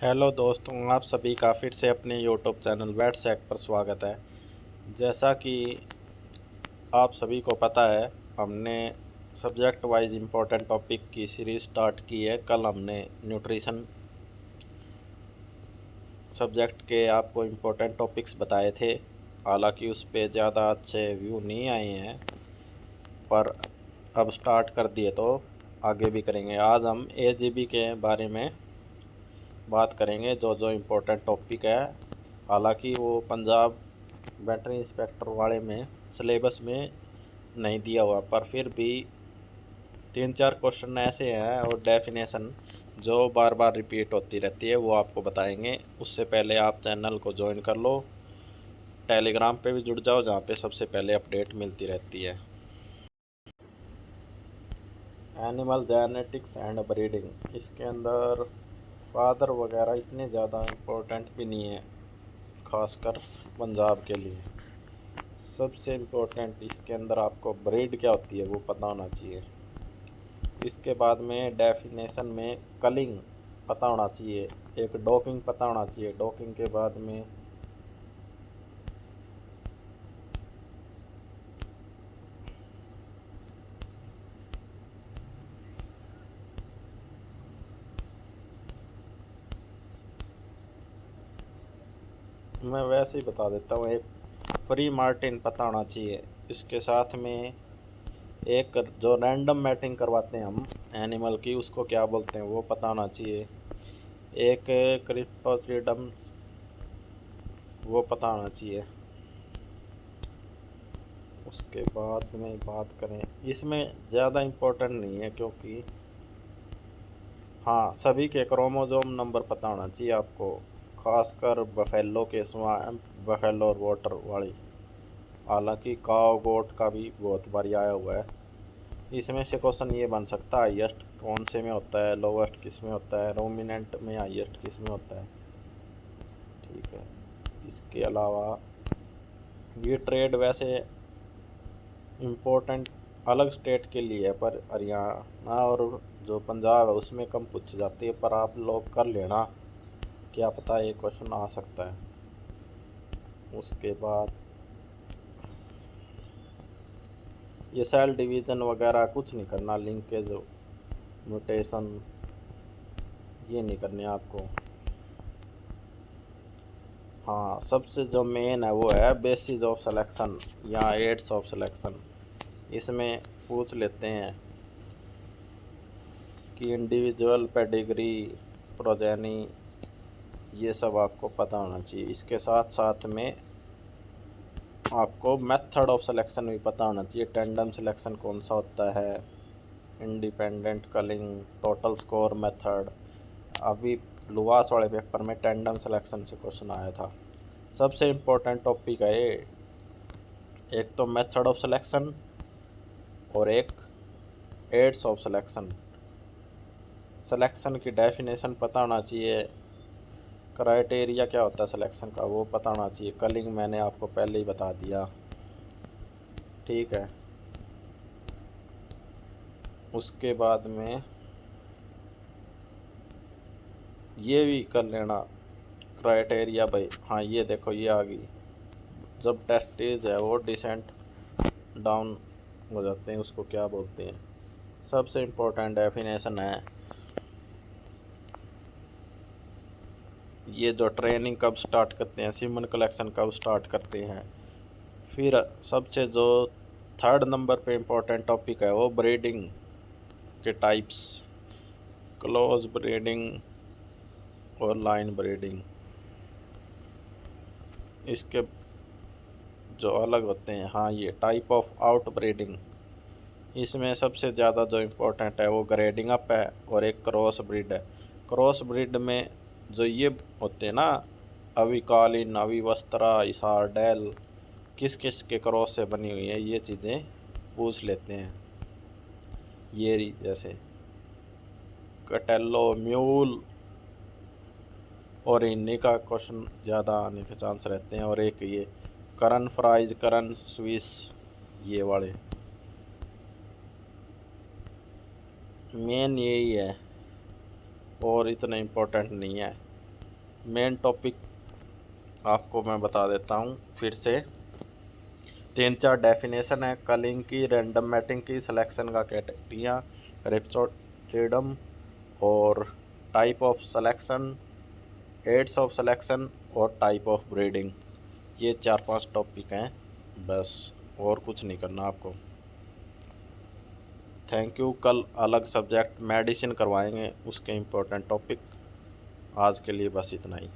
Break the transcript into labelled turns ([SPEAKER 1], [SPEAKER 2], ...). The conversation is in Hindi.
[SPEAKER 1] हेलो दोस्तों, आप सभी का फिर से अपने यूट्यूब चैनल वेट सैक पर स्वागत है। जैसा कि आप सभी को पता है, हमने सब्जेक्ट वाइज इम्पोर्टेंट टॉपिक की सीरीज़ स्टार्ट की है। कल हमने न्यूट्रिशन सब्जेक्ट के आपको इम्पोर्टेंट टॉपिक्स बताए थे। हालांकि उस पर ज़्यादा अच्छे व्यू नहीं आए हैं, पर अब स्टार्ट कर दिए तो आगे भी करेंगे। आज हम एजीबी के बारे में बात करेंगे, जो जो इम्पोर्टेंट टॉपिक है। हालांकि वो पंजाब वेटरनरी इंस्पेक्टर वाले में सिलेबस में नहीं दिया हुआ, पर फिर भी 3-4 क्वेश्चन ऐसे हैं और डेफिनेशन जो बार बार रिपीट होती रहती है, वो आपको बताएंगे। उससे पहले आप चैनल को ज्वाइन कर लो, टेलीग्राम पे भी जुड़ जाओ, जहाँ पे सबसे पहले अपडेट मिलती रहती है। एनिमल जेनेटिक्स एंड ब्रीडिंग, इसके अंदर फादर वगैरह इतने ज़्यादा इम्पोर्टेंट भी नहीं है, खासकर पंजाब के लिए। सबसे इम्पोर्टेंट इसके अंदर आपको ब्रीड क्या होती है वो पता होना चाहिए। इसके बाद में डेफिनेशन में कलिंग पता होना चाहिए, एक डॉकिंग पता होना चाहिए। डॉकिंग के बाद में मैं वैसे ही बता देता हूँ, एक फ्री मार्टिन पता होना चाहिए। इसके साथ में एक जो रैंडम मैटिंग करवाते हैं हम एनिमल की, उसको क्या बोलते हैं वो पता होना चाहिए। एक क्रिप्टोस्ट्रीडम, वो पता होना चाहिए। उसके बाद में बात करें, इसमें ज़्यादा इम्पोर्टेंट नहीं है, क्योंकि हाँ, सभी के क्रोमोसोम नंबर पता होना चाहिए आपको, खासकर बफेलो के स्वाइप, बफेलो और वाटर वाली। हालांकि काव गोट का भी बहुत बारी आया हुआ है। इसमें से क्वेश्चन ये बन सकता है, हाईएस्ट कौन से में होता है, लोवेस्ट किस में होता है, रोमिनेंट में हाईएस्ट किस में होता है। ठीक है। इसके अलावा ये ट्रेड वैसे इम्पोर्टेंट अलग स्टेट के लिए है, पर हरियाणा और जो पंजाब है उसमें कम पूछी जाती है। पर आप लोग कर लेना, क्या पता ये क्वेश्चन आ सकता है। उसके बाद ये सेल डिवीज़न वगैरह कुछ नहीं करना, लिंकेज म्यूटेशन ये नहीं करने आपको। हाँ, सबसे जो मेन है वो है बेसिस ऑफ सिलेक्शन या एड्स ऑफ सिलेक्शन। इसमें पूछ लेते हैं कि इंडिविजुअल पेडिग्री, प्रोजेनी, ये सब आपको पता होना चाहिए। इसके साथ साथ में आपको मेथड ऑफ सिलेक्शन भी पता होना चाहिए। टेंडम सिलेक्शन कौन सा होता है, independent culling, total score method. अभी लुवास वाले पेपर में टेंडम सिलेक्शन से क्वेश्चन आया था। सबसे इम्पोर्टेंट टॉपिक है ये, एक तो मेथड ऑफ सिलेक्शन और एक एड्स ऑफ सिलेक्शन। सिलेक्शन की डेफिनेशन पता होना चाहिए, क्राइटेरिया क्या होता है सिलेक्शन का वो पता होना चाहिए। कलिंग मैंने आपको पहले ही बता दिया। ठीक है। उसके बाद में ये भी कर लेना क्राइटेरिया भाई। हाँ, ये देखो ये आ गई, जब टेस्टेज है वो डिसेंट डाउन हो जाते हैं, उसको क्या बोलते हैं। सबसे इम्पोर्टेंट डेफिनेशन है ये, जो ट्रेनिंग कब स्टार्ट करते हैं, सीमन कलेक्शन कब स्टार्ट करते हैं। फिर सबसे जो थर्ड नंबर पे इम्पोर्टेंट टॉपिक है वो ब्रीडिंग के टाइप्स, क्लोज ब्रीडिंग और लाइन ब्रीडिंग। इसके जो अलग होते हैं, हाँ, ये टाइप ऑफ आउट ब्रीडिंग। इसमें सबसे ज़्यादा जो इम्पोर्टेंट है वो ग्रेडिंग अप है और एक क्रॉस ब्रीड है। क्रॉस ब्रीड में जो ये होते हैं ना, अविकालीन, अविवस्त्रा, इसारडेल, किस किस के क्रॉस से बनी हुई है, ये चीज़ें पूछ लेते हैं। ये जैसे कटेलो, म्यूल और इन्हीं का क्वेश्चन ज़्यादा आने के चांस रहते हैं। और एक ये करन फ्राइज, करन स्विस, ये वाले मेन यही है, और इतना इम्पोर्टेंट नहीं है। मेन टॉपिक आपको मैं बता देता हूँ फिर से। 3-4 डेफिनेशन है कलिंग की, रैंडम मैटिंग की, सिलेक्शन का कैटेगरिया, रेप्सोटिडम और type of selection, aids of selection और टाइप ऑफ ब्रीडिंग। ये 4-5 टॉपिक हैं बस, और कुछ नहीं करना आपको। Thank you. कल अलग सब्जेक्ट मेडिसिन करवाएंगे, उसके इम्पोर्टेंट टॉपिक। आज के लिए बस इतना ही।